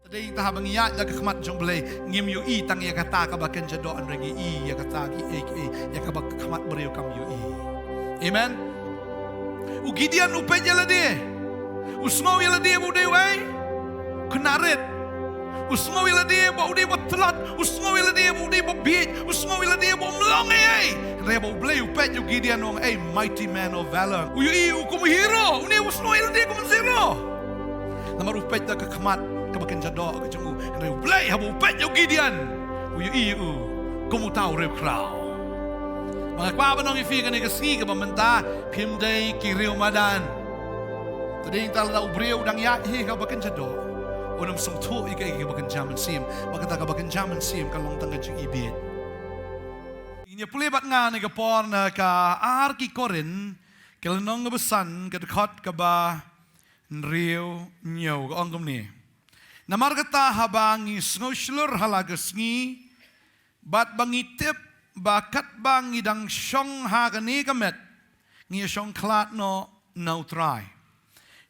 Tadi habang iya jaga kemat jong belai ngim yu i tang ya kata kabakan jado an regi i ya kata ki ya kabak kemat beriu kam yu i. Amen. U Gideon u pejala dia. U snow yala dia bu dewai. Kenaret. U snow yala dia bu dia bu telat. U snow yala dia bu dia bu beat. U snow yala dia bu melong ai. Rebo belai u pej yu Gideon ong a mighty man of valor. U yu i u kumu hero. U ni u snow yala dia kumu zero. Namar u pej jaga kemat kabakan jado ke jemu reu play habu pet yo Gideon u yu komu tau reu krau mga kwa banong ifi kan ke ski ke bamenta phim dei ki reu madan tading tal da ubreu dang ya hi kabakan jado unam sung thu ike kabakan jaman sim makata kabakan jaman sim kalong tanga jing ibit inya pule bat nga ne ke por na ka ar ki korin kelenong besan ke dekat ke ba reu nyau ka ongkom ni Namar kata habang snowslur halagas ngi bat bangitip bakat bang idang syong hagani kamet ngi syong klat no try.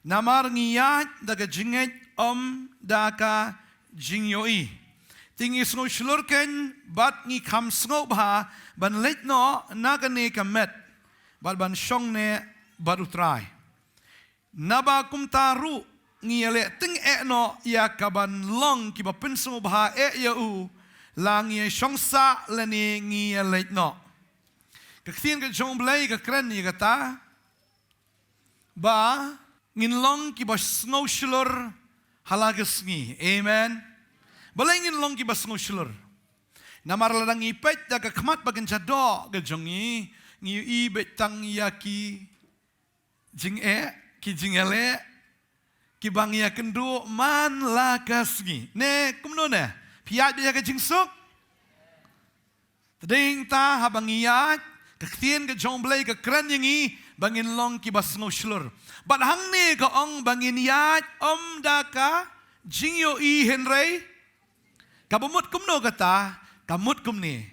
Namar ngiyat daga jinget daka jingyoi. Tingi snowslur ken bat ngi kam snow bha ban let no nagani kamet bat ban syong ne baru try. Naba kum taru ngiyale ting no ya kaban long ki ba penso bha ya u lang ye shongsa lani ngiyale no kaktin ka jong blai ka kran ni kata ba ngin long ki ba snow shlur halagas ngi amen balay ngin long ki ba snow shlur namar ladang ipet da ka khamat bagan jado ka jongi ngi i betang yaki jing ki jingale Kibang ya kendo man lakas ngi. Ne kumno ne. Piat biya ka jingsuk. Tading ta habang iyat. Kaktien ka jong blay ka kran yangi. Bangin long kibas no shlur. But hang ne ka ong bangin yat. Da ka. Jingyo i henry. Kabumut kumno kata. Kamut kumni.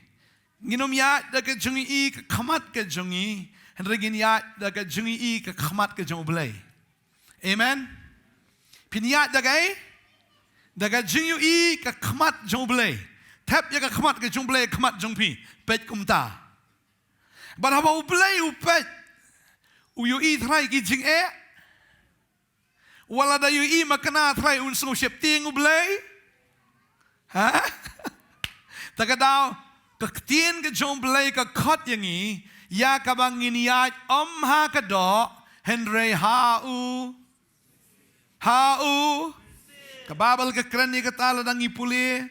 Nginom yat da ka jungi i ka kamat ka jungi. Henry gin yat da ka jungi i ka kamat ka jong blay. Amen. Piniat daga jingyu i ka khmat jonglei tap ya ka khmat ka jonglei khmat jongpi pet kumta but haba ublei upet uyu i thrai ki jing wala da yu i makana thrai un so shep ting ublei ha daga daw ka tien ka jonglei ka khat yangi ya ka bangin ya ha ka do henry Hau kababal ka kran ni kata ladang ipuli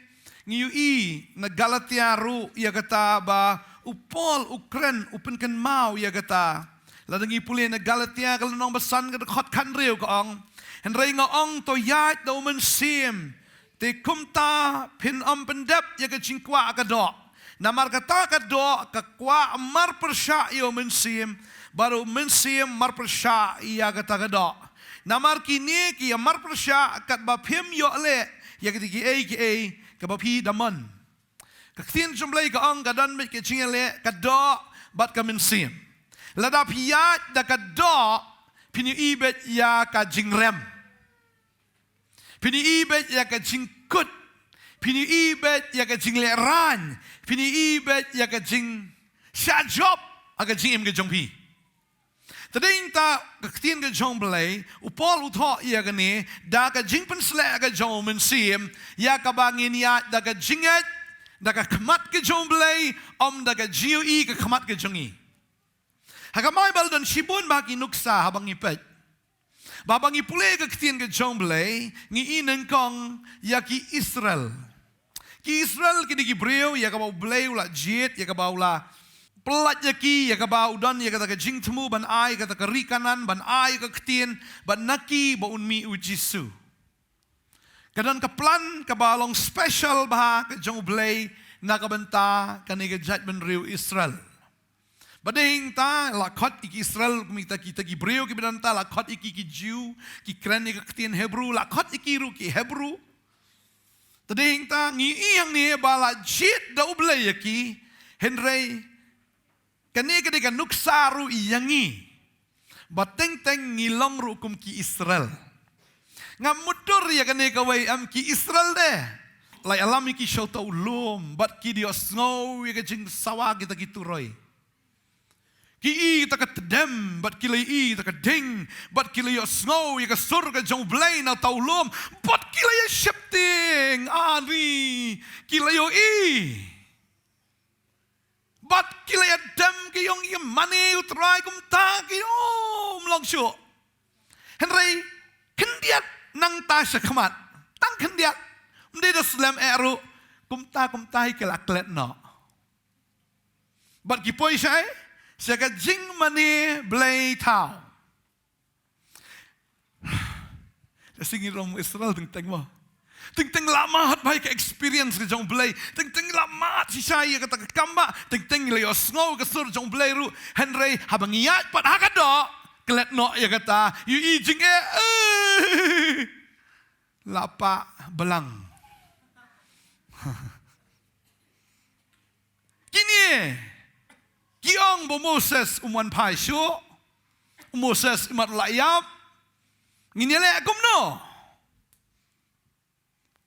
ngiu i na Galatia ru ya kata ba upol ukren upen kan mau ya kata ladang ipuli na Galatia kalau nong besan ka khot kan riu ka ong henrei nga ong to yat do men sim te kumta pin pendep ya ka jingkwa ka do namar kata ka do ka kwa mar persya yo men sim baru men sim mar persya ya kata ka do Namar kini ki amar persya kat bapim yo le ya ki ka bapi daman. Ka ktin jumlai ka ang gadan met ke chingele ka do bat ka minsim. Lada piyat da ka do pini ibet ya ka jingrem. Pini ibet ya ka jingkut. Pini ibet ya ka jingleran. Pini ibet ya ka jing shajob aga jingim ke jongpi. Tading ta kaktin ka jong blay upol utho iya gani da ka jing pensle ka jong mensim ya ka bangin ya da ka jinget da ka khamat ka jong blay da ka jiu i ka khamat ka jongi hakamay baldan shibun baki nuksa habang ipet babang ipule kaktin ka jong blay ngi ineng kong ya ki Israel ki Gibreu ya ka ba blay ula jit ya ka ba ula pelat yaki ya ka ba udan ya kata ka jing temu ban ai kata ka rikanan ban ai ka ktien ban naki ba unmi ujisu kadan ka plan ka ba long special ba ka jong blay na ka benta kani ka jat ban riu Israel bading ta lakot iki Israel kumita kita Gibreu ki benta lakot iki ki Jew ki kran ka ktien Hebrew lakot iki ru ki Hebrew tading ta ngi iyang ni ba la jit da ublay yaki henry Kani ketika nuksaru iyangi. Bateng-teng ngilong rukum ki Israel. Ngamudur ya kani kawai am ki Israel deh. Lai alami ki syau tau lum. Bat ki dia snow ya kajing sawa kita gitu roy. Ki i ta ka tedem. Bat ki lai i ta ka ding. Bat ki lai snow ya ka surga jong blay na tau lum. Bat ki lai shifting. Ani. Ki lai i. Bat kilay adam kayong yung mani utray kum ta kayong long syo. Henry kendiat nang ta sa kamat. Tang kendiat. Hindi da slam eru kum ta hikalaklet no. Bat kipoy siya siya ka jing mani blay tao. Singin rong Israel ting mo. Ting lama hat baik experience ke jong blay. Ting lama si saya kata kamba. Ting leo snow ke sur jong blay ru. Henry habang iyat pat hakado. Kelet no ya kata. You ijing lapa belang. Kini kiong bo Moses umuan pai syo. Moses imat layap. Ngini le akum no.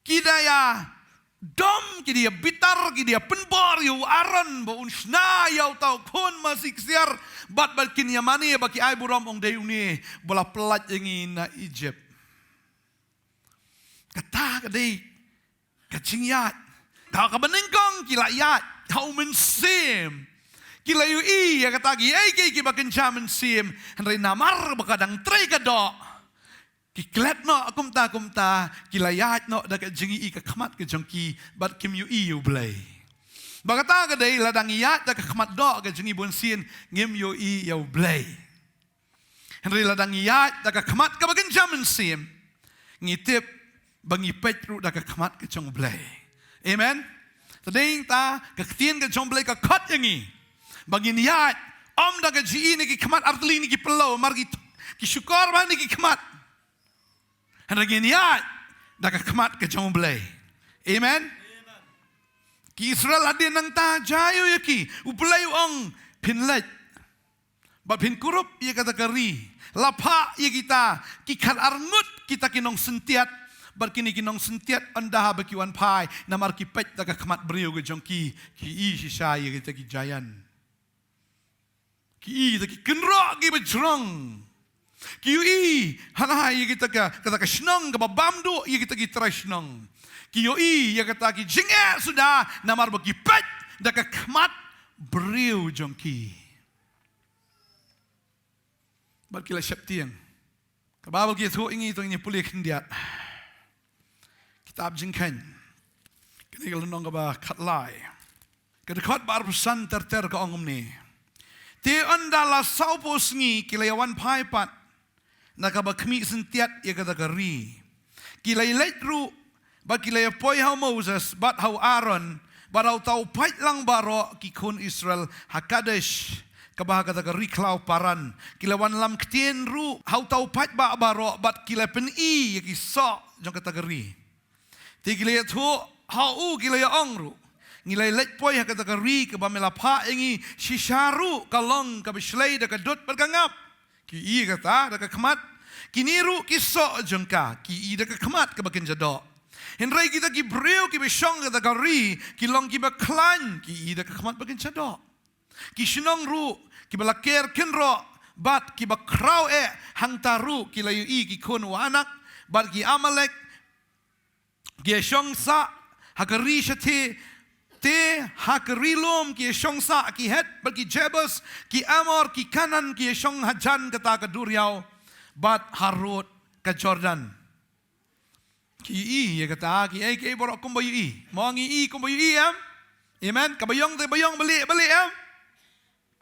Kidaya dom kidia bitar kidia penbor yu aran bo unsna yau tau kon masik siar bat kin yamani baki ai buram ong deuni bola pelat yengi na Egypt. Kata kadai kacingyat kau kabenengkong kilayat kau mensim kila yu i ya kata gi ai ki bakin chamen sim henry namar bakadang trei kadok. Kiklet no kumta kilayat no dagat jengi i kakamat ke jongki bat kim yu i yu blay. Bagata kadai ladang iyat dagat kamat do ke jengi bonsin ngim yu i yu blay. Henry ladang iyat dagat kamat ke bagan jaman sim ngitip bangi petru dagat kamat ke jong blay. Amen. Tading ta kaktin ke jong blay kakot yengi. Bagi iyat om dagat ji ni ki kamat artli ni ki pelau margi ki syukor ba ni ki kamat. Henry niat dah kemat ke jong blay. Amen. Ki Israel adin nang ta jayo yaki. Uplay ong pinlet. Ba pin kurup ya kata kari. Lapa ya kita kikat arngut kita kinong sentiat. Bar kini kinong sentiat anda baki wan pai namar ki pet dah kemat beriu ke jong ki i si saya kita ki jayan. Ki i ki kenro ki bejrong. Kiui hana ya kita kata senang ke babamdu ya kita kita senang. Kiui ya kata ki jingga sudah namar bagi pet dak kemat beriu jongki. Balkila syaptiang. Kababal gitu ingi itu ini pulih kendiat. Kitab jingkan. Kini kalau nong kaba katlai. Kedekat bar pesan terter ke ongom ni. Ti andala saupos ngi kilayawan paipat. Nakaba kami sentiat ya kata kari. Kilay letru ba kilay poy hau Moses bat hau Aaron bat hau tau pait lang baro kikon Israel hakadesh kabah kata kari klau paran kilawan lam ktien ru hau tau pait ba baro bat kilay pen ya kisok jong kata kari. Ti kilay tu hau kilay ong ru. Ngilay let poy kata kari kabah melapa ingi shisharu kalong kabishlay da kadut bergangap. Ki i kata dah kemat kiniru kisok jengka ki i dah kemat ke bagian jadok. Henry kita ki breu ki besong kata kari ki long ki baklan ki i dah kemat bagian jadok. Ki sinong ru ki balaker kenro bat ki bakrau hang taru ki layu i ki kon anak bat ki amalek ki shong sa hakari shate te hakrilom ki shongsa ki het bagi Jebus ki Amor ki kanan ki shong hajan kata kaduriau bat Harut ke Jordan ki i ya kata ki ai borok kum bayu i mongi i kum bayu i am amen kabayong te bayong balik am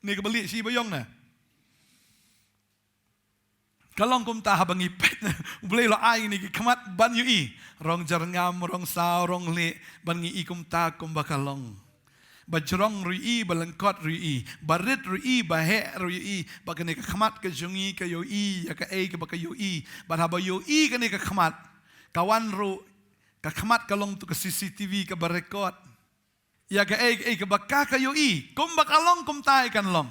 ni ke balik si bayong na kalong kum ta habang ipet boleh lo ai ni kemat ban yu i rong jarngam rong sao rong le ban ngi i kum ta kum bakalong bajrong rui balengkot rui barit rui bahe rui bakane ka kemat ke jungi ke yu i ya ka ai ke baka yu i ban haba yu i kane ka kemat kawan ru ka kemat kalong tu ke CCTV ke barekot Ya ka ke baka kayo kum bakalong kum tai kan long.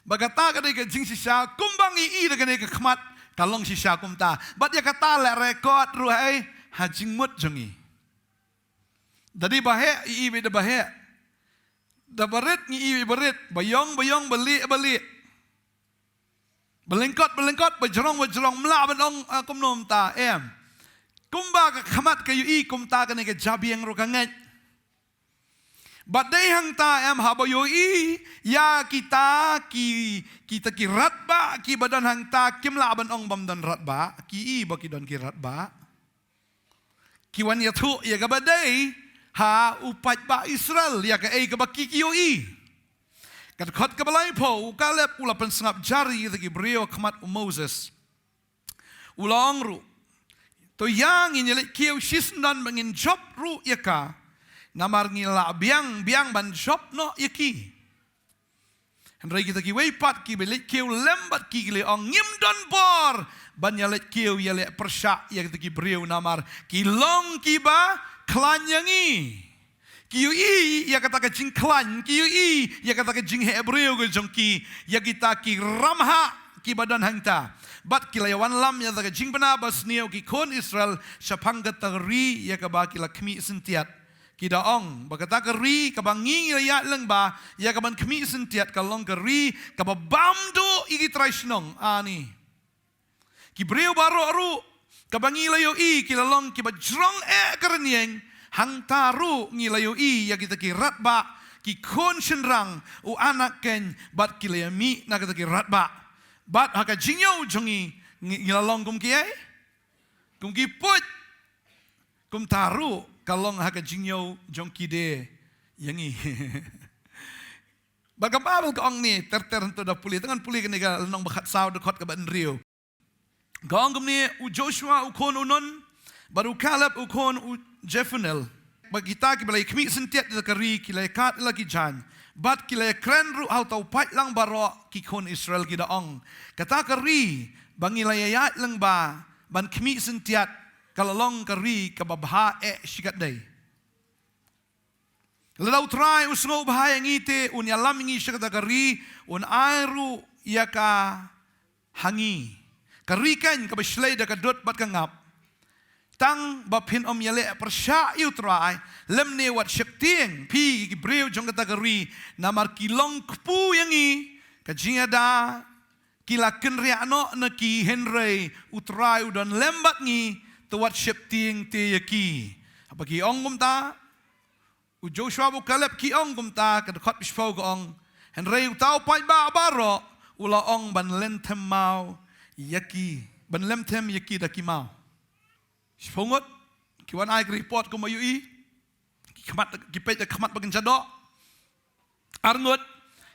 Bagata ka ka jing sisya kum bang da ka ka khmat kalong sisya kum ta. Bat ya kata le record ru ha jing mut jongi. Dadi bahe be da bahe. Da baret ni baret bayong beli. Belengkot berjerong mela benong kum nom ta em. Kumba ka khamat kayo kum ta ka ka jabi yang ru ka ngai. Badai hang ta em habayo ya kita ki ratba ki badan hang ta kim la ban ong bam dan ratba ki ba ki don ki ratba ki wan ya thu ya ka badai ha upat ba Israel ya ka ka ba ki yo kat khot ka balai po ka lep ula pen sngap jari ki brio khmat Moses ulong ru to yang in le kiu shisnan bangin job ru ya ka namar ngila biang ban shop no yaki. Henry kita ki weipat ki belit kiu lembat ki le ong ngim don bor ban yalet kiu yale persya ya kita ki breu namar ki long ki ba klan yangi. Kiu ya kata ka jing klan kiu ya kata ka jing Hebreu ke jongki ya kita ki ramha ki badan hangta. Bat kilayawan lam ya ka jing benabas niu ki kon Israel syapang gatari ya ka ba kila kmi sentiat. Kita ong bagata keri kabangi ya leng ba ya kaban kemi sentiat kalong keri kabamdo igi traisnong ani kibreu baro aru kabangi layo kilalong kibajrong kerenieng hang taru ngilayo ya kita kirat ba ki kon shenrang u anak ken bat kilayami na kita kirat ba bat haka jingyo jongi ngilalong kum kiai kum kiput kum taru kalong haka jingyo jongki de yangi. Bagababal ka ong ni tertentu da puli tangan puli ka niga nong bakat saw dekot ka ban rio. Gaong ni u Joshua u kon unon baru Caleb u kon u Jephunnel. Bagita ki balai kmi sentiat da kari ki lai kat lagi jan. Bat ki lai kren ru au tau pat lang baro ki kon Israel ki da ong. Kata kari bangi layayat lang ba ban kmi sentiat kalalong kari kababha shikat day. Ladaw try usngo bahaya ngite unyalam ngi shikat kari un airu yaka hangi. Kari kan kabashlay da kadot bat kangap. Tang bapin yale persya yu try lemne wat shakting pi Hebreu jong kata kari namar kilong kpu yangi kajingada kila kenriano na ki Henry utray udan lembat ngi tuat shepting te yaki. Apa ki ong gumta? U Joshua bu Caleb ki ong gumta kadakot bispo ko ong. Henry utau pai ba baro ula ong ban lentem mau yaki. Ban lentem yaki daki mau. Spongot ki wan ai report ko mayu ki khamat ki pet da khamat bagen jado. Arngot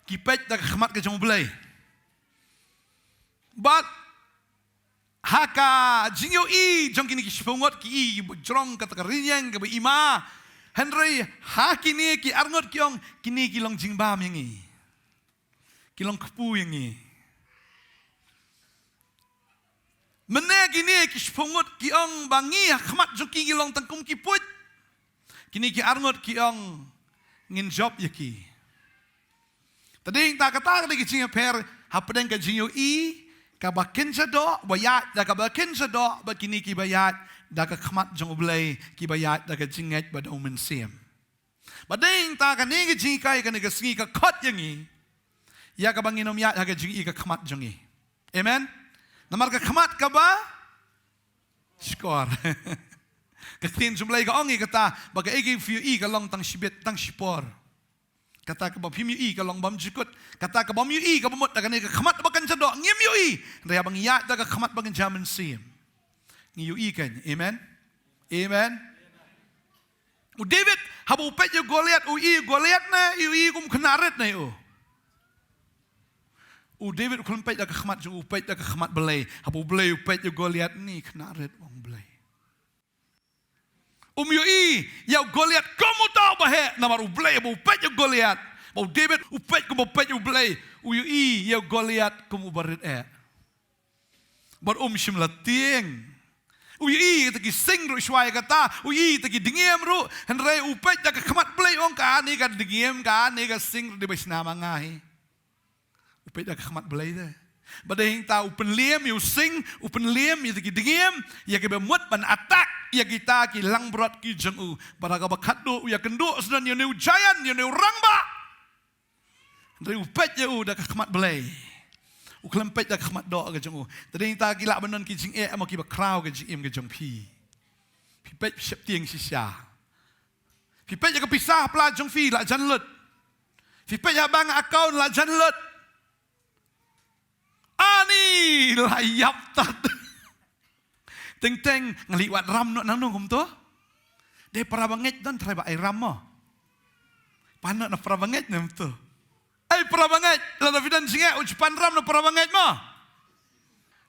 ki pet da khamat ke jong blai. But haka jingyo jong kini kispongot ki jrong kata karinyang ke ima Henry hakini ki arngot kiong kini kilong jingbam yangi kilong kepu yangi mene kini kispongot kiong bangi khmat joki kilong tangkum kiput kini ki arngot kiong ngin job yaki tadi ta kata ki jingyo per hapdeng ke jingyo kabakin sado bayat da kabakin sado bakini ki bayat da ka khmat jong blai ki bayat da ka jinget ba do men sim badeng ta ka ni ki jing kai ka ni ka singi ka khot yangi ya ka banginom ya ka jing ka khmat jongi amen namar ka khmat ka ba skor ka tin jumlai ka ongi kata baga igi fiu ka long tang shibet tang shipor kata ka bam yu ka long bam jikut kata ka bam yu ka bamut da ka ni ka khmat bakan jado ngim yu da bang ya da ka khmat bakan jaman sim ngi yu kan amen amen u David habu pet yu Goliath na yu kum knaret na yu u David kum pet da ka khmat ju pet da ka khmat belai habu belai pet yu Goliath ni knaret wong belai yu ya Goliath kamu tahu bahe namar ublay bu pet yu Goliath bu David upet ko pet yu blay yu ya Goliath kamu barit bar shim lating Uyi tagi sing ru shwai kata, uyi tagi dingiem ru, henry upet jaga kemat belai ong ka ni ka dingiem ka ni ka sing ru di basna mangai. Upet jaga kemat belai de. Badai ta upen liem yu sing, upen liem yu tagi dingiem, ya ke bemut ban atak, ya kita ki lang berat ki jengu. Baraga bakado ya kendo sedan yu neu jayan yu neu rangba. Henry upet ya u dak kemat belai. Uklempet dak khmat do ke jong. Tadi ta gila benon ki jing amo ki ba crowd ke jing ke jong pi. Pi pet sep tieng si sia. Pi pet ya ke pisah pla jong fi la jan lut. Pi pet ya bang account la jan lut. Ani layap tat. Teng teng ngaliwat ram no nang kum to. De para banget dan trai ba ai ram mo. Pana na para banget nem to. Ay parabanget, lada fidan singa ucapan ram na parabanget mo.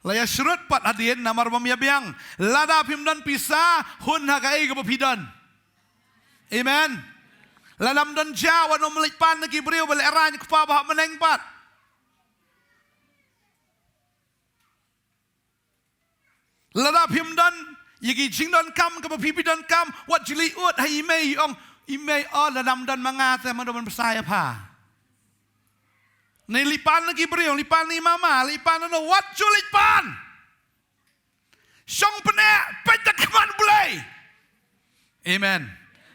Laya surut pat hadien namar mamiabiang. Lada pimdan pisah hun hakai ke papidan. Amen. Lalam dan jawa no melik pan nagi beriu balik eran kupa bahak meneng pat. Lada pimdan yagi jingdan kam ke papidan kam wat jili ut hai imei ong imei oh ladam dan mangate mandoman bersaya pa. Ni lipan lagi beriung, lipan ni mama, lipan no what you lipan? Song penek, pecah keman bulai. Amen.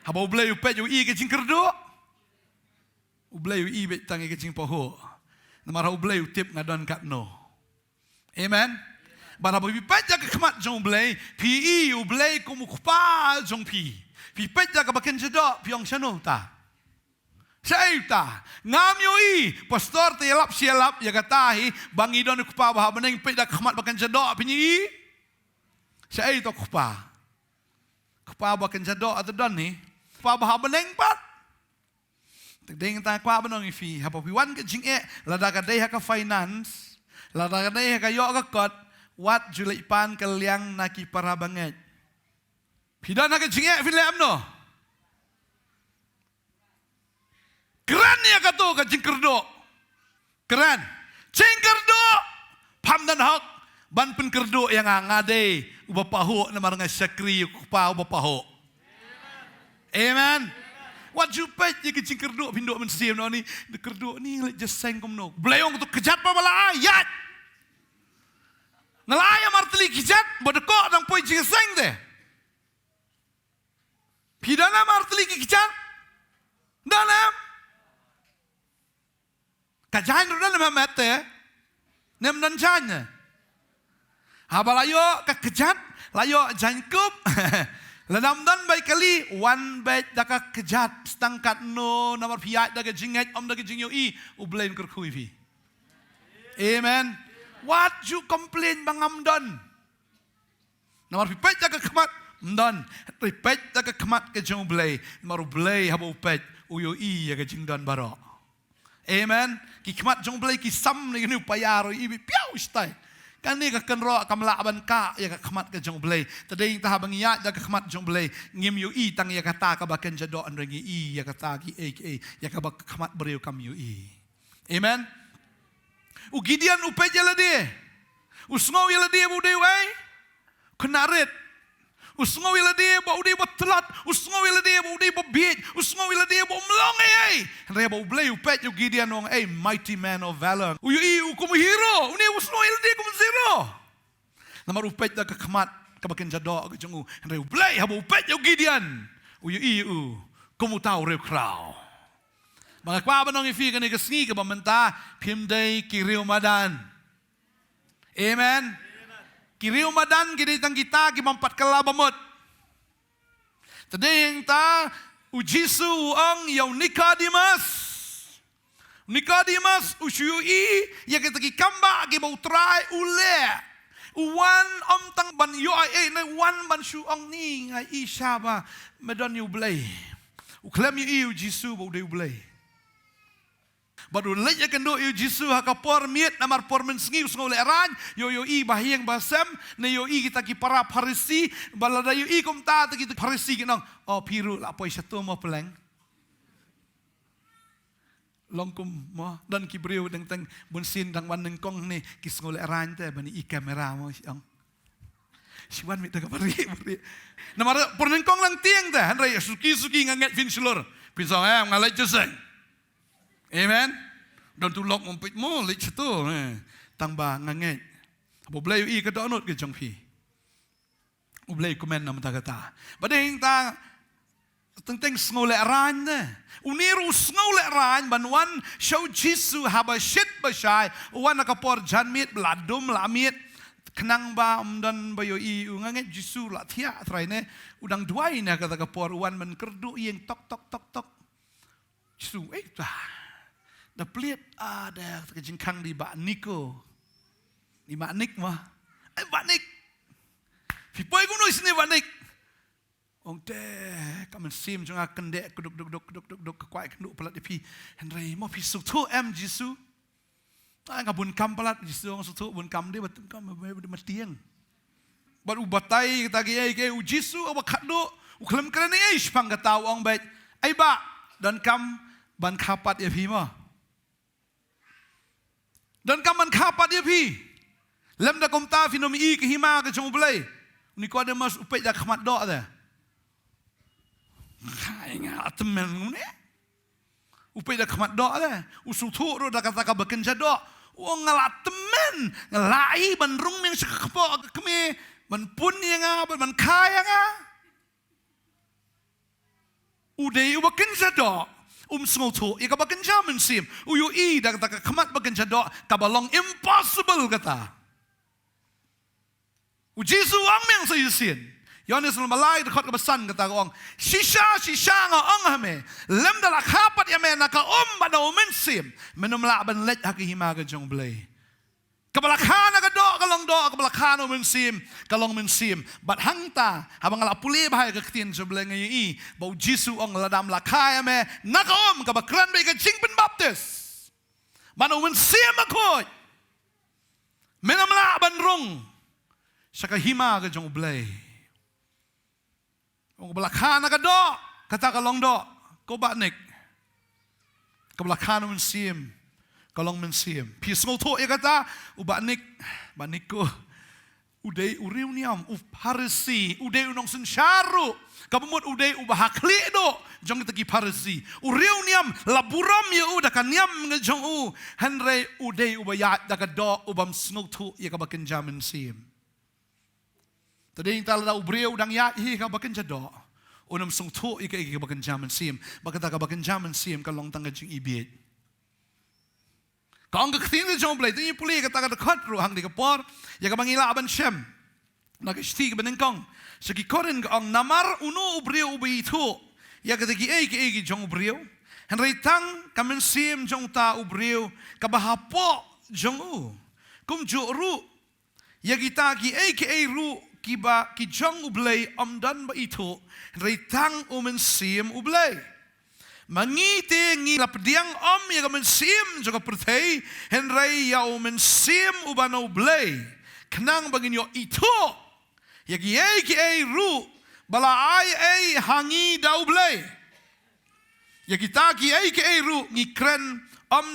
Habau bulai upet yu i ke jingkerdo. Bulai yu i bet tangi ke jing poho. Namara bulai utip ngadon kat no. Amen. Bara bu pecah ke kemat jong bulai, pi i bulai kumukpa jong pi. Pi pecah ke baken jedok piong chano ta. Saita ngam yoi pastor te lap sialap ya katahi bangi don kupa bah meneng pe dak khmat bakan jadok pinyi saita kupa bakan jadok atau don ni kupa bah meneng pat tedeng ta kwa benong ifi hapa piwan ke jing lada ka dei ka finance lada ka dei ka yo ka kot wat julai pan kaliang naki para banget pidana ke jing filem no. Keren ya kato ka jingkerdo. Keren. Jingkerdo. Pam dan hak. Ban penkerdo yang ngade. Ubapaho na marang syakri kupa ubapaho. Amen. What you pay ya ke jingkerdo pindo mensim no ni. De kerdo ni just sengkom no. Belayong tu kejat pa bala ayat. Nalaya marteli kejat. Bodekok nang poi jingseng de. Pidana marteli kejat. Dalam. Kajahan ru dalam mate, nem dan janya. Haba layo kekejat, layo jangkup. Ladam dan baik kali, one baik dak kejat, setangkat no, namar piat dak jinget, om dak jingyo i, ublain kerkui fi. Amen. What you complain bangam don? Namar pipet dak kemat, don. Pipet dak kemat ke jong ublay, namar ublay haba upet, uyo i ya ke jing don barok. Amen. Ki kemat jong belai ki sam ni ni payaro ibi piau istai. Kan ni ka kenro kam laban ka ya ka kemat ke jong belai. Tadai ta bang ya da ka kemat jong belai ngim yu i tang ya kata ka baken jado an rengi i ya kata ki ya ka bak kemat beriu kam yu i. Amen. U Gideon upet jala dia. U sngow jala dia bu dewe. Kenarit. Usngaw ila dia ba uday ba telat, usngaw ila dia ba uday ba biit, usngaw ila dia ba umlong ay. Henry ba ublay upet yung Gideon ng ay mighty man of valor. Uyu iu kumu hero, uni usngaw ila dia kumu zero. Namar upet da kakamat kabakin jado yung Henry ublay haba upet yung Gideon. Uyu iu kumu tau rew kraw. Mga kwa ba nang ifi ka ni kasngi ka ba menta pimday kiriw madan. Amen. Kiriu madan gini tang kita kimampat kalabamot. Tadi yang ta ujisu ang yaw Nicodemus. Nicodemus usyui ya kita ki kamba ki bau try ule. Uwan om tang ban yo ai na wan ban shu ang ni ngai isha ba medan yu blay. Uklem yu ujisu bau de blay. Baru lejak kendo yu jisu haka por miet namar por mensngi usngol eran yo i bahiang basem ne yo i kita ki para Farisi balada yo i kom ta kita Farisi kinong oh piru la poi satu mo peleng longkum mo dan ki breu deng teng bunsin dang wan neng kong ni ki sngol eran te bani i kamera mo siang siwan mit ka pari. Namara pernengkong lang tiang dah. Henry suki nganget fin silur. Pisau ngalai jeseng. Amen. Dan tulok mumpit mo lit situ. Tangba nganget. Apo blay i ka donot ke jong pi. Ublay komen nam ta kata. Badeng ta teng snole ran ne. Uniru snole ran banwan show Jisu haba shit bashai. Wan nakapor janmit bladum lamit. Kenang ba dan bayo i nganget Jisu la thia trai ne. Udang duai na kata kapor wan men kerdu yang tok. Jisu da pliet ada kejengkang di bak niko. Di bak nik mah. Bak nik. Pipoi kuno isne bak nik. Ong deh, kamen sim jong akan dek duk kekwai kenduk pelat di Henry mau pisuk tu Jisu. Ngabun kam pelat Jisu orang sutu bun kam dia betul kam matiang. Baru batai kita ke Jisu awak kaduk uklam keren ni pang kata orang baik. Ai ba dan kam ban kapat ya mah. Dan kam ban kapat ya Lem da kom ta finom i ke hima ke jong blai. Ni ko ada mas upet da khmat dok dah. Kai nga temen ngune. Upet da khmat dok dah. Usu tu ro da kata ka bekenja dok. Wong ngala temen ngelai ban rung yang sekpo keme ban pun yang ban kaya nga. Udai u bekenja dok. Sngol tu ia ka bekenja mensim. Uyu i da kata ka khmat bekenja dok ka balong impossible kata. Jisu ang meng sa yusin. Yohanes malay dekat ke besan kata orang. Shisha nga ang hame. Lem dala kapat ya men naka bada mensim. Menumla ban let haki himaga jong blay. Kabalakana ka do kabalakana mensim kalong mensim. Bat hangta habang ala puli bahaya ka ketien jong blay ngayi. Bau Jisu ang ladam lakaya me naka kabakran ba ka jingpen baptis. Mano mensim akoy. Menumla ban rong. Saka hima ka jong blay. Ang belakana ka do, kata kalong do, ko batnik. Kabelakana mensim, kalong mensim. Pisngol to ya kata, ubatnik, batnik ko. Uday uriw niam, parisi, uday unong sensyaru. Kabumot uday ubahakli do, jong itagi parisi. Uriw niam, laburam ya udah kan niam ngejong u. Henry uday ubayat da ka do, ubam snol to ya kabakenja mensim. Tadi yang tala ubriu dang ya hi ka baken jado. Unam sung tu ika baken jaman sim. Bakata ka baken jaman sim ka long tanga jing ibit. Ka ang katin ka jong blay. Tini puli ka taga dekat ru hang di kapor. Ya ka bangila aban shem. Nagasti ka benengkong. Sagi koren ka ang namar uno ubriu ubi itu. Ya ka tagi eki jong ubriu. Henry tang kamen sim jong ta ubriu. Kabahapo jong u. Kum juru. Ya kita ki eki ru. Kiba kijong ublay amdan ba ito reitang umensim ublay mangite ngi lapdiang ya mensim juga pertei henry ya umensim ubano ublay kenang bagin yo ito ya ki ru bala ai hangi da ublay ya kita ki ru ngi kren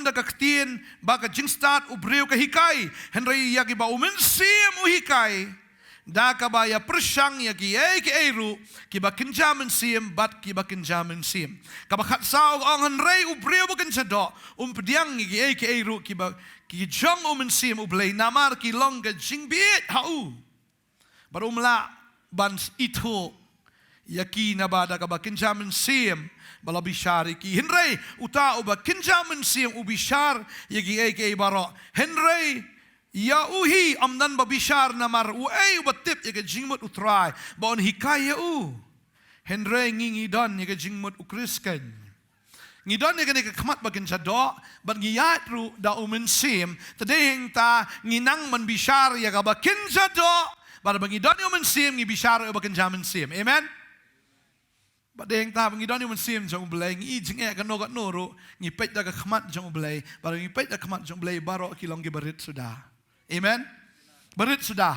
da kaktien baga jingstat ubreu ka hikai henry ya ki ba umensim uhikai da kabaya persyang ya ki ru ki bakin jaman sim bat ki bakin jaman sim kabakat sao ang henrei ubreu bakin sado pediang ki ru ki jong sim ublay namar ki longga jingbit hau baru mela ban itu ya ki nabada ka bakin jaman sim bala bishari ki henrei uta bakin jaman sim ubishar ya ki baro henrei ya uhi amdan babishar namar uai batip ya jingmut utrai baon hikaya henry ngingidon ya jingmut ukriskan ngidon ya ke khamat bagen jado ban ngiyat ru da umensim tadeng ta nginang man bishar ya ka bagen jado bar bangidon umensim ngi bishar ya bagen jaman sim amen badeng ta bangidon umensim jong blay ngi jing e kano kat noro ngi pet da ka khamat jong blay bar ngi pet da khamat jong blay baro kilong ge berit sudah. Amen. Berit sudah.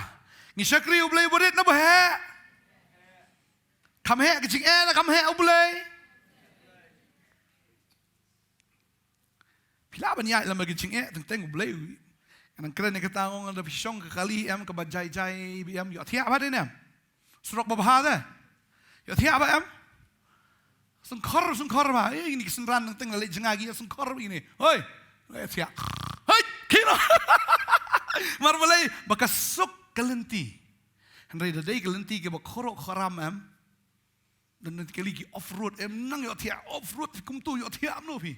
Ngisakri ublay berit na bahe. Kamhe kecing na kamhe ublay. Pila ban ya lam kecing teng ublay. Nang keren ni ketangong ada pisong ke kali em ke bajai jai em yo thia ba ni em. Surok babha da. Yo thia ba em. Sungkor ba. Ini kesenran teng lek jengagi sungkor ini. Hoi. Le thia. Hoi, kino. Mar balai bakasuk kelenti. Henry dadai kelenti ke bakorok kharam em. Dan nanti kali ki off road em nang yo thia off road kum tu yo thia am no pi.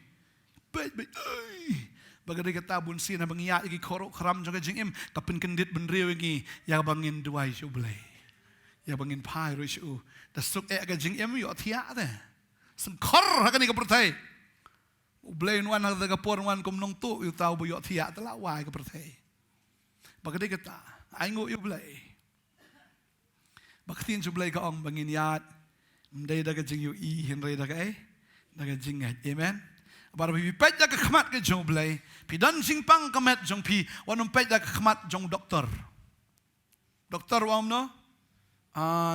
Baik. Bagada kata bun sin abang iya ki korok kharam jong jing em kapin kendit benreu ki ya bangin duai shu blai. Ya bangin pai ro shu. Da suk ga jing em yo thia da. Sengkor hakani ka pertai. Blai wan ha da por wan kum nong tu yo tau bo yo thia tala wai ka pertai. Bagada kata ai ngo yo blai. Baktin shu blai ka ong bangin yat. Mdai da ka jing yo i henry da ka da ka jing amen. Baru pi pet da ka khmat ke jong blai pi dan sing pang kamet jong pi wanum pet da ka khmat jong doktor wam no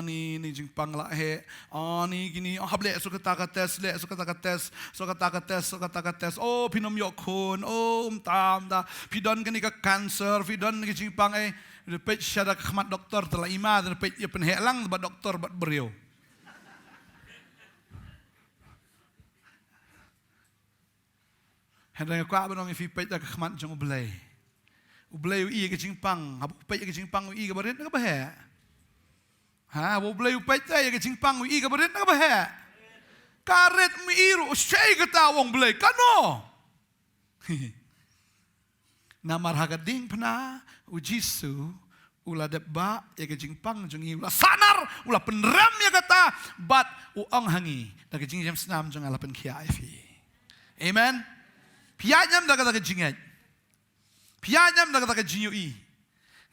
ni jing pang la he ni gini hable so kata ka test oh pinom yok khon tam da pi dan kani ka cancer pi dan ki jing pang pet syada ka khmat doktor tela ima dan pet ye pen helang ba doktor bat beriau. Henry ko abanong ifi pet da khmat jong blai. Blai i ke jingpang, habu pet ke jingpang i ke baret na ba he? Ha, habu blai pet da ke jingpang i ke baret na ba he? Karet mi iru syai ke tawong blai kano. Namar hagading pna ujisu ula deba ya ke jingpang jong i ula sanar ula penram ya kata bat uang hangi da ke jingjam senam jong ala pen khia ifi. Amen. Pianyam da kata jingat. Pianyam da kata jinyui.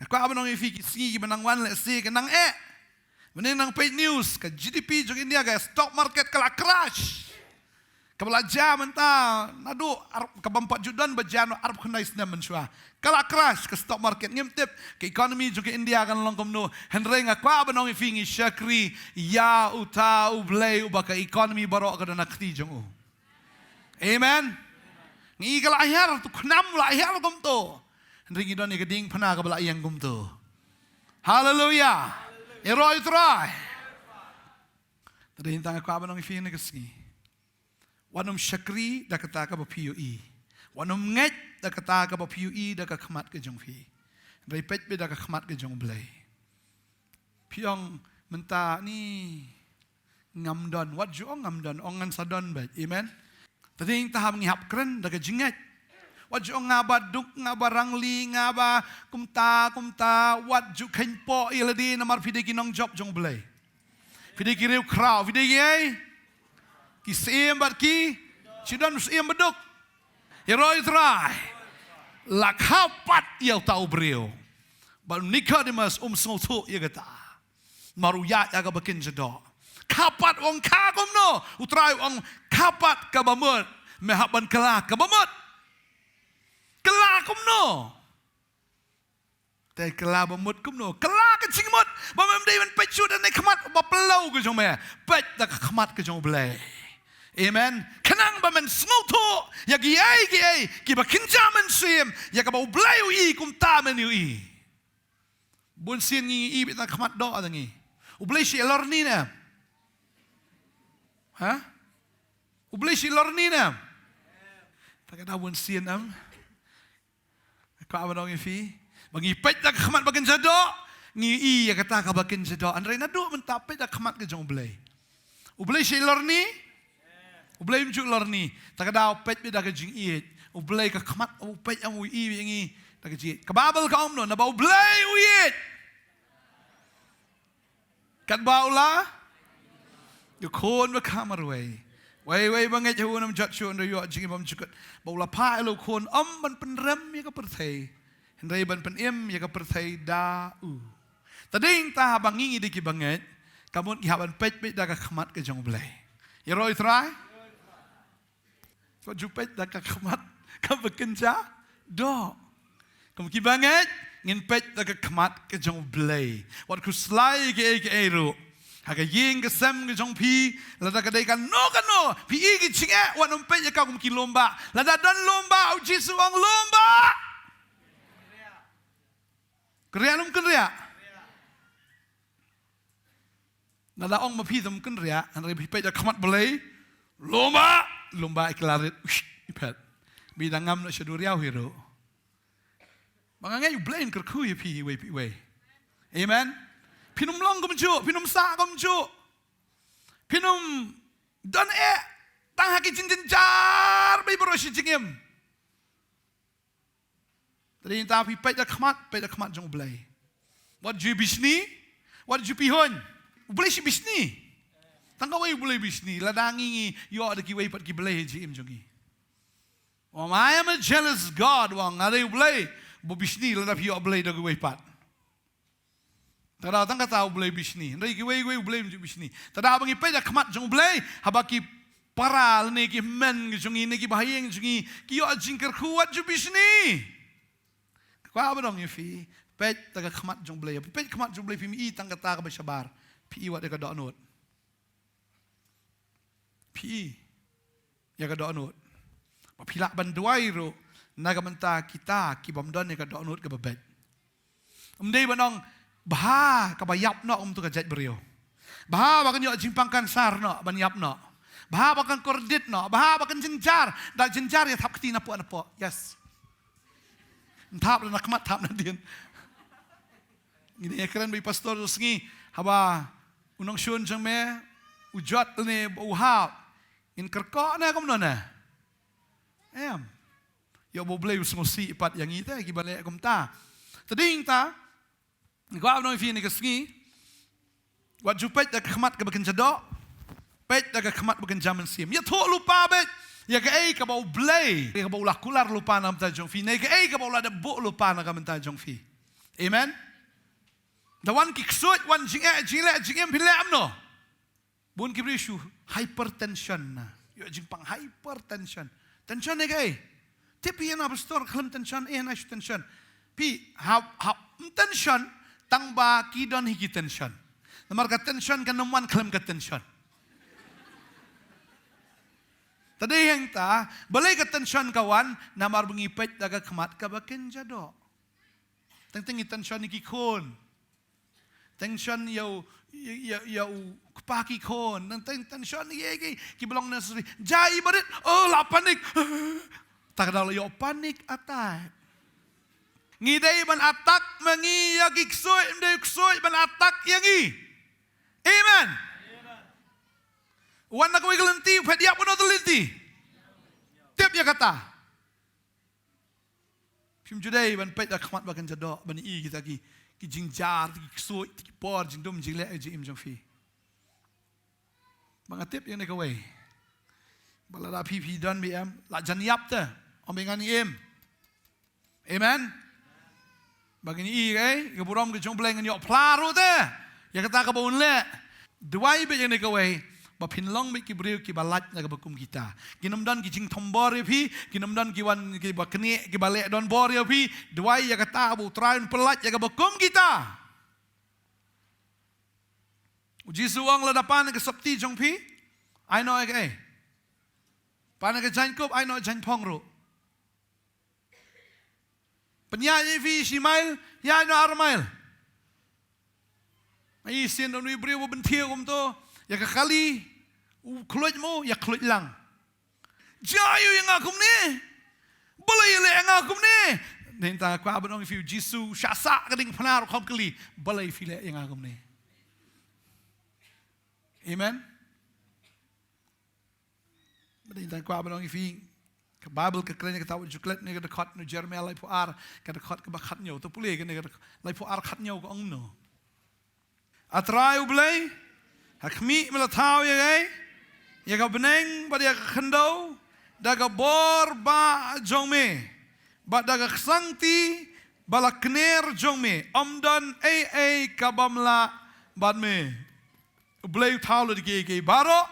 Ko abanong ifi ki singi ki manang wan le se ke nang Menin nang paid news ka GDP jong India ka stock market kala crash. Kabala jam enta nadu ka bampat judan bajano arab khnais na mensua. Kala crash ka stock market ngimtip ke economy jong India kan longkom no. Henry nga ko abanong ifi ngi syakri ya uta ublay ubaka economy baro ka na khti jong u. Amen. Ngi kala ayar tu khnam la ayar gum to. Ringi don ni geding phana ka bala yang gum to. Hallelujah. Eroi try. Tadi hintang ko abanong ifi ni kasgi. Wanum syakri da kata ka ba PUE. Wanum nget da kata ka ba PUE da ka khmat ke jong fi. Rai pet be da ka khmat ke jong blai. Piong menta ni ngamdon wat ju ong ngamdon ongan sadon ba. Amen. Tading tahap ngihap keren daga jingat. Wajju ngaba duk ngaba rangli ngaba kumta wajju khenpo iladi namar fide kinong job jong blai. Fide kireu kraw fide ye. Ki seem bat ki sidon seem beduk. Heroi try. Lakhapat yau tau breu. Bal Nicodemus sngotu ye gata. Maru ya ga bakin jado. Kapat wong kagum no utrai wong kapat kabamut mehaban kelak kabamut kelak kum no te kelak bamut kum no kelak ke cingmut bamam dei man pechu dan ne khmat ba pelau ke jong me pet da khmat ke jong blai. Amen. Kanang baman snoto ya gi ki ba kinjaman sim ya ka ba blai i kum ta men i bun sin ngi i bit na khmat do adangi ublai si lorni na. Ha? Ublay si lornina. Takada won sienam. Ko abanong ifi. Mangipet da khmat bagen jado. Ngi i ya kata ka bagen jado. Andre na do mentapet da khmat ke jong ublay. Ublay si lorni. Ublay mju lorni. Takada pet be da ke jing i. Ublay ka khmat upet ang ui i ngi da ke ji. Kababal ka omno na ba ublay uyit. Kan baula you kon ba kamarway. Way banget jauh nam jat syu ndo yo jing bam jukut. Baula pa elo kon ban penrem ya ka perthai. Hendai ban penem ya ka perthai da u. Tading ta bangi di ki banget. Kamun ki haban pet da ka khmat ke jong blai. Ya roi try. So jupet da ka khmat ka bekenja do. Kamu ki banget ngin pet da ka khmat ke jong blai. Wat ku slai ke eru. Haga ying kesem ke jong pi lada kadai kan no pi igi chinge wanum pe ya ka kum ki lomba lada don lomba au jisu wang lomba Keria num keria. Nada ong mapi tum keria. Anre pipet dah kemat belai. Lomba iklarit. Ipet. Bidangam na syaduriau hero. Mangangai you blame kerku ya pi we. Amen. Pinum long kumju, pinum sa kumju. Pinum don tang haki jinjar bai boroshi jingim. Tadi ta pi pet dah kemat jong blai. What ju bisni? What ju pihon? Blai si bisni. Tangka wei blai bisni, ladangi yo ada ki wei pat ki blai jim jongi. I am a jealous God wang ada blai bo bisni ladap yo blai da wei pat. Tada tangka tahu blai bisni. Ndai ki wei blai bisni. Tada bangi pet dah kemat jong blai habaki paral ni ki men jongi ni ki bahayeng jongi ki yo jingker kuat ju bisni. Kwa abadong fi pet taga kemat jong blai. Pet kemat jong blai fi mi tangka ta ka sabar. Pi wat ka donut. Pi ya ka donut. Pilak banduai ro naga menta kita ki bamdan ka donut ka babet. Umdei banong bah ka bayap no tu ka jet brio. Bah bakan yo jimpang kansar no ban yap no. Bah bakan kordit no, bah bakan jenjar, da jenjar ya tap keti na po. Yes. Tap na kemat tap na din. Ini keren bi pastor sengi haba unong syun jang me ujat ne uhap in kerkok na kom na. Ya boleh usmosi ipat yang itu ki balik kom ta. Tading ta gua no fi ni kesengi wat jupet da kemat ke bakin jadok. Pet da kemat bakin zaman sim. Ya tok lupa bet. Ya ke ka bau blay, ka bau lakular lupa na mta jong fi. Ne ke ka bau la de bo lupa na ka mta jong fi. Amen. The one ki ksut one jingem pile amno. Bun ki brishu hypertension na. Yo jingpang hypertension. Tension ne ke. Tapi na pastor khalam tension na tension. Pi ha tension tang ba ki don hiki tension. Namar ka tension kan naman khalam ka tension. Tadi yang ta, balai ka tension kawan, namar bengipet daga kemat ka bakin jado. Teng tension iki kon. Tension yau kepaki kon. Teng tension ye ki belong nasri. Jai barit, la panik. Tak ada yo panik attack. Ngidai ban attack mengi ya kiksoi ban attack yangi. Amen. Wan nak wigelenti pediap pun otolenti. Tiap ya kata. Pim judai ban pet akhmat bakan jadok ban I kita ki jingjar ki ksoi ki por jingdom jingle jim jong fi. Mangatip yang nak away. Balada pi don BM la jan yap te om bengan im. Amen. Bagini I ke burom ke jong bleng yo plaru te. Ya kata ka baun le. Duai be yang nak away. Bapin long mi kibriu ki balat na bakum kita. Kinamdan ki jing tombor pi, kinamdan ki wan ki bakni ki balek don bor pi, duai ya kata abu traun pelat ya bakum kita. Uji suang la dapan ke sabti jong pi. I know ke. Pana ke jan kop I know jan pong ro. Penyanyi fi simail ya no armail. Ai sin don wi briu bentiu kom to. Ya kali keluar mo ya keluar lang. Jayu yang aku ni, boleh yang aku ni. Nenta aku abang fiu Jisu syasa kading penar kau kali boleh file yang aku ni. Amen. Nenta aku abang fiu ke Bible ke kerana kita tahu juklet ni ke dekat nu Jeremiah lai puar ke dekat ke bakatnya tu pulih ke ni lai puar katnya ke angno. Atrai boleh. Hakmi melatau ya gay, ya ka beneng pada ya khendau, daga bor ba jongme, ba daga ksangti balak kner jongme, amdan kabamla badme, ublay tau le gay baro,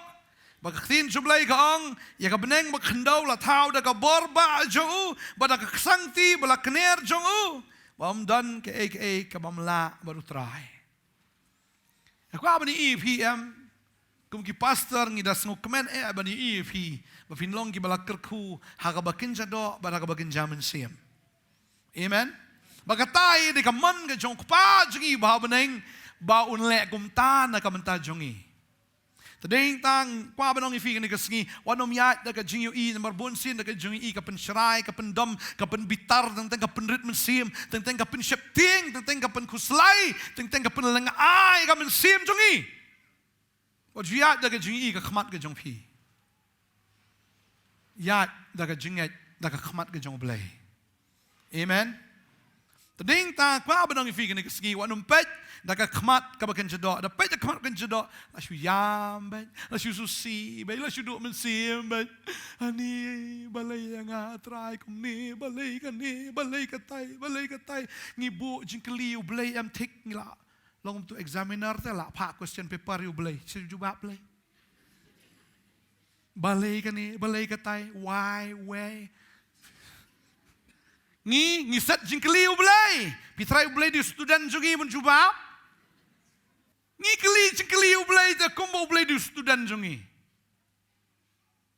ba ktin jublay kaong, ya ka beneng ba khendau latau daga bor ba jongu, ba daga ksangti balak kner jongu, ba amdan kabamla baru try. Aku abani EPM, kumki pastor ngidas ngukmen abani EP, bafinlong ki balak kerku, haka bakin jado, baraka bakin jaman siem. Amen. Bagatai de kaman ka jong pa jongi ba beneng ba unle kumta na kamanta jongi. Tadeng tang kwa banong ifi ni kasngi wanom ya da ka jingyu I number bonsin da ka jingyu I ka pensyrai ka pendom ka penbitar tentang ka penrit mensim tentang ka pensyepting tentang ka penkuslai tentang ka penlengai ka mensim jongi. Wat ya da ka jingyu I ka khmat ka jongpi. Ya da ka jinget da ka khmat ka jong blai. Amen. Tadeng tang kwa banong ifi ni kasngi wanom pet da ka khmat ka bakan jado da pet ka khmat kan jado la shu yam bet la shu susi bet la shu do mensim bet ani balai yang atrai kum ni balai ka tai ngibu jingkeli u blai am tik ngila long tu examiner te la pa question paper u blai shu jawab blai balai ka tai why way Ngi set jingkeli u blai pitrai u blai di student jogi mun jawab Ngi jingkeli u blai da kombo blai di student jongi.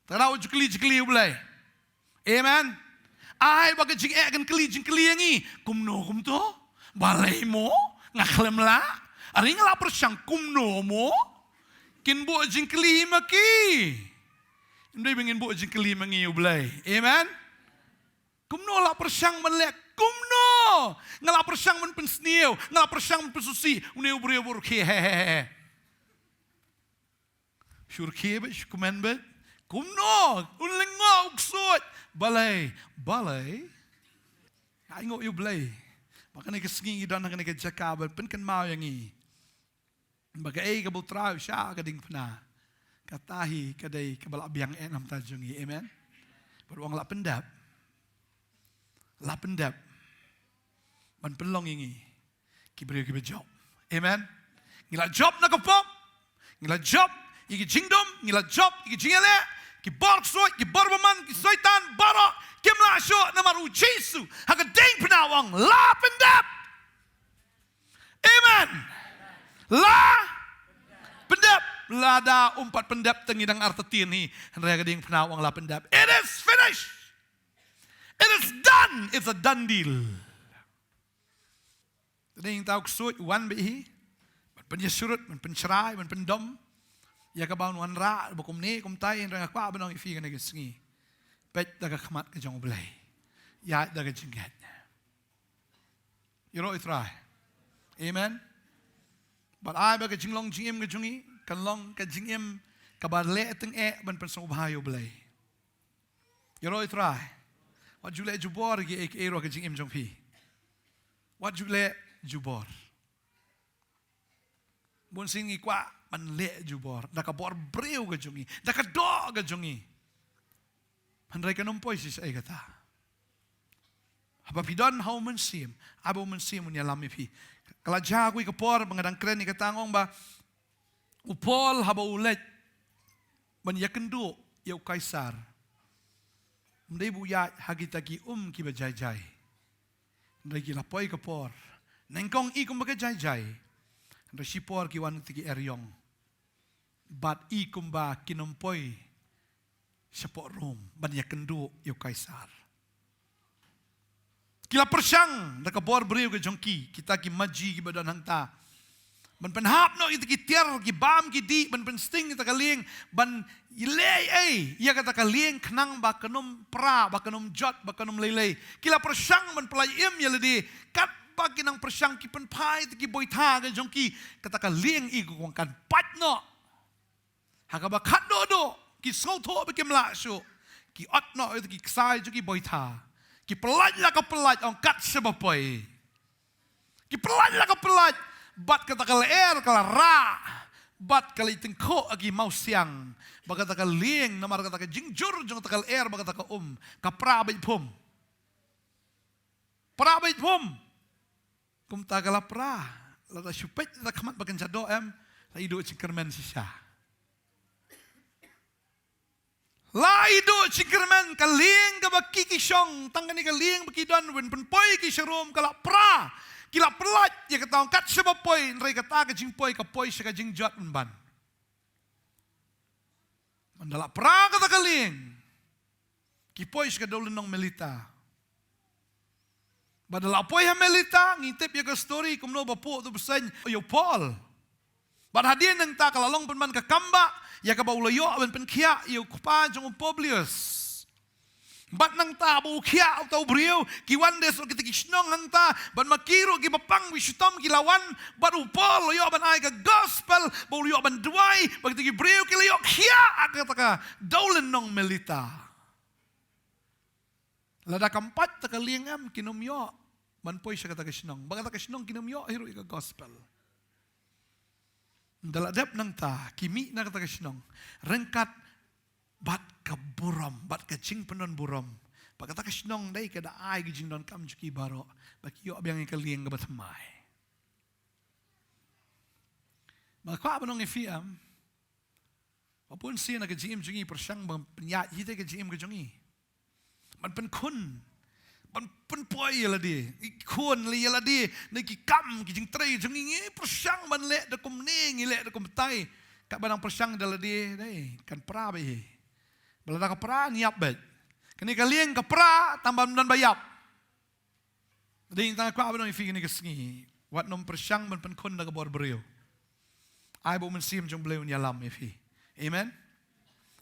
Tarau jingkeli u blai. Amen. Ai baga jing kan jingkeli ngi kumno kumto balai mo ngaklem la. Ari ngala persyang kumno mo kin bo jingkeli maki. Ndai bengin bo jingkeli mangi u blai. Amen. Kumno la persyang menlek kumno ngala persyang men pensnieu ngala persyang men pensusi uneu breu burke he syurke be kumen be kumno unlengo uksot balai ai ngo you blai makane kesngi dan ngane ke jakabel pen kan mau yang I bagai ka butrau sya ka ding pna katahi kadai ka balak biang enam tajungi amen beruang la pendap man pelong ingi kibreu job amen ngila job na kapok ngila job igi jingdom ngila job igi jingele ki bar soi ki bar man ki soitan bara kimla sho na maru jesu haga ding penawang la pendap amen la pendap lada umpat pendap tengidang artetin ni haga ding penawang la pendap it is finished. It is done. It's a done deal. Tading tau ksut wan behi. Man penyesurut, man pencerai, man pendom. Ya ka baun wan ra, bakum ni, kum tay, ranga kwa banong ifi ka nagisngi. Pet daga khmat ka jong blay. Ya daga jinggat. You know it right. Amen. But I baga jinglong jingim ka jungi, kanlong ka jingim, kabarle eteng ban pensong bahayo blay. You know it right. Wat jule jubor gi ek ero ke jing jong pi. Wat jule jubor. Bun singi kwa man le jubor. Daka bor breu ke jongi. Daka do ke jongi. Handrai ka numpoi sis ay kata. Haba pidon hau mensim. Abo mensim unya lami pi. Kala jagui ke por mengadang keren ni katangong ba. Upol haba ulet. Man yakendu yau kaisar. Mdai buya hagitagi ki bajai-jai. Mdai ki lapoi ke por. Nengkong I kumbaga jai-jai. Mdai si por ki wan tigi eryong. Bat I kumba kinompoi sapok rum. Banyak kendu yu kaisar. Kila persyang naka por beriu ke jongki. Kita ki maji ki badan hangta. Ban penhap no itu ki tiar ki bam ki di ban pensting kita kaling ban ilei ia kata kaling kenang ba kenum pra ba kenum jot ba kenum lelei kila persyang ban pelai im ya ledi kat ba kinang persyang ki pen pai ki boita ke jongki kata kaling I ku kan pat no hakaba khat do ki so tho be kem la shu ki ot no itu ki sai ju ki boita ki pelaj la ka pelaj on kat sebapoi ki pelaj la ka pelaj bat kata kala kala ra bat kala itengko agi mau siang bagata ka lieng namar kata ka jingjur jong kata kala bagata ka ka prabait pum kum ta kala pra la ta syupet ta khamat bagan jado la ido cingkermen sisa la ido cingkermen ka lieng ka bakiki syong tangani ka lieng bakidon wen penpoi ki sharom kala pra kila pelat ya kata kat sebab poi nrai kata ke jing poi ka poi seka jing jot ban mandala pra kata kaling ki poi seka dolen nong melita Badala apoy hamelita, ngintip ya ka story, kumno bapo tu besan, yo Paul. Bad hadin nang ta kalalong penman ka kamba, ya ka baulayo aben penkia, yo kupa jong Publius. Bad nang ta bau kia atau beriau, kiwan des kita kisnong nang ta, bad makiro ki bapang wisutam kilawan, bad Paul yo aben ai ka gospel, baulayo aben duai, bag ki beriau kilayo kia, kata daulen nong melita. Lada kampat taka liangam kinumyo manpoy siya kata kasinong. Baga ta kasinong kinumyo hiro ika gospel. Daladap nang ta kimi na kata kasinong. Rengkat bat ka buram, bat ka jing penon buram. Baga ta kasinong dai kada ai gijing don kam juki baro. Baki yo abyang ika liang ka batamay. Maka apa nong ifiam? Wapun siya na kajim jungi persyang bang penyat hita kajim kajongi. Man pen kun, man pen poi yala di, kun li yala di, neki kam kijing tray jungi persyang man le dakum ning le dakum tai, kak banang persyang dala di, dai kan pra be, balada ka pra niap bet, kani kalieng ka pra tambah dan bayap, ding tang kwa banang ifi ni kesengi, wat nom persyang man pen kun daga bor beriu, ai bo men sim jong bleu nyalam ifi, amen,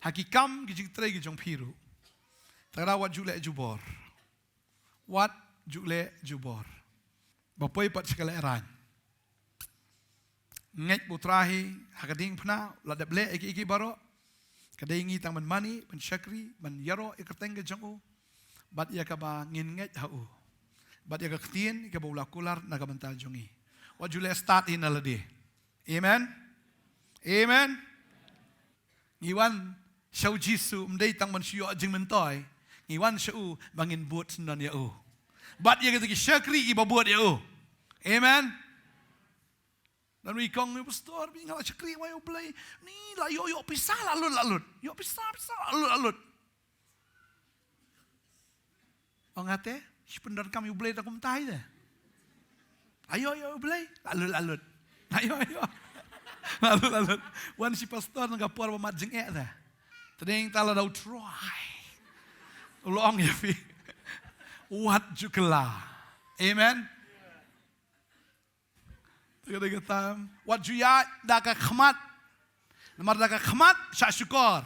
hakikam kijing tray kijong piru. Tara wat jule jubor. Wat jule jubor. Bapoy pat sekala eran. Ngek putrahi hakading pna ladap le iki baro. Kadai ngitang man mani, man syakri, man yaro ikateng jangu. Bat ia ka ba ngin ngek hau. Bat ia ka ktien ka bula kular na kabanta jongi. Wat jule start in aladi. Amen. Amen. Iwan syau Jisu mdai tang man syo jing mentoy. Iwan syau bangin buat senan ya u. Bat ia kata ki syakri ki babuat ya u. Amen. Dan wikong ni pastor bingala syakri wa yo play. Ni la yo pisah lalut. Yo pisah lalut. Ongate, sependar kami play tak kumtai dah. Ayo play lalut. Ayo. Lalut. Wan si pastor nang kapur pamajeng dah. Tading tala daw try. Ulong ya fi. Wat jukela. Amen. Kata wat juya daka khmat. Namar daka khmat sya syukur.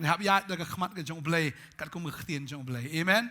Hab ya daka khmat ke jong blai kat kum ktien jong blai. Amen.